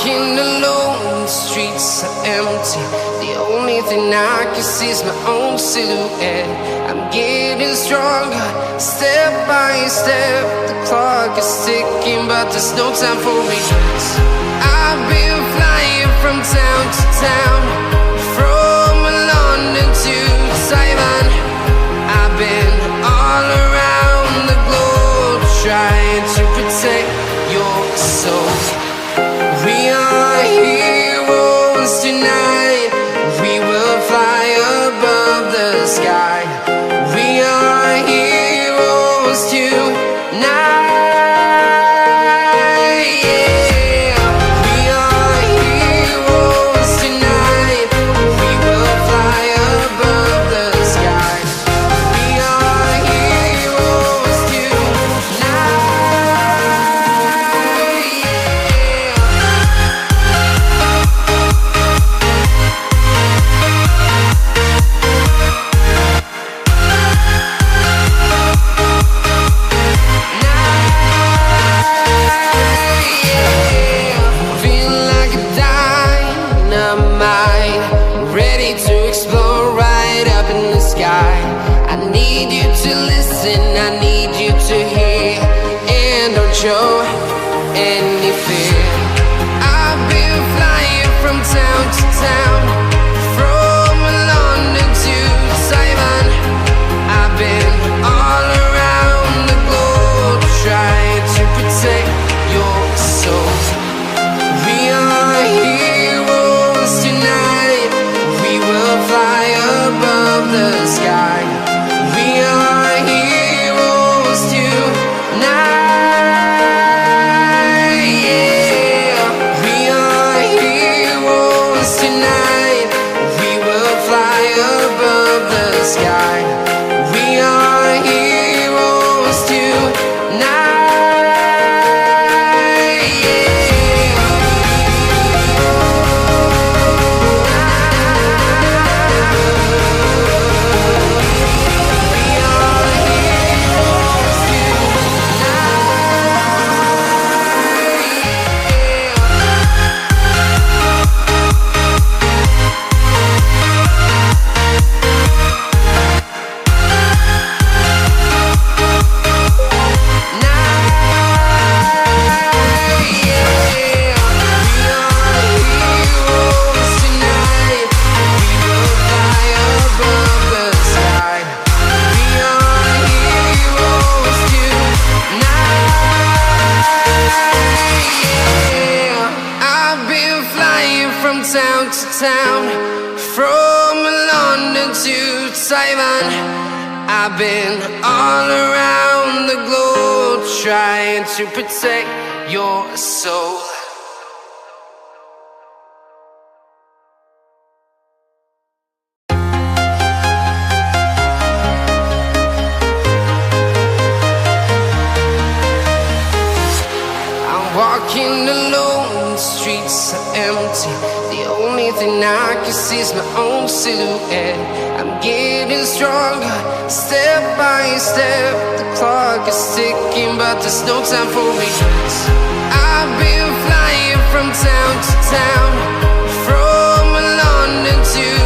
walking alone, the streets are empty. The only thing I can see is my own silhouette. I'm getting stronger, step by step. The clock is ticking, but there's no time for regrets. I've been flying from town to town, from London to Taiwan. I've been all around the globe, trying to protect your soul. We are heroes tonight. We will fly above the sky. We are heroes tonight. Show any fear. I've been flying from town to town, from London to Taiwan. I've been all around the globe, trying to protect your soul. We are heroes tonight. We will fly above the sky. We are heroes tonight. Town to town, from London to Taiwan. I've been all around the globe, trying to protect your soul. I'm walking alone, the streets are empty. The only thing I can see is my own silhouette. I'm getting stronger, step by step. The clock is ticking, but there's no time for regrets. I've been flying from town to town, from London to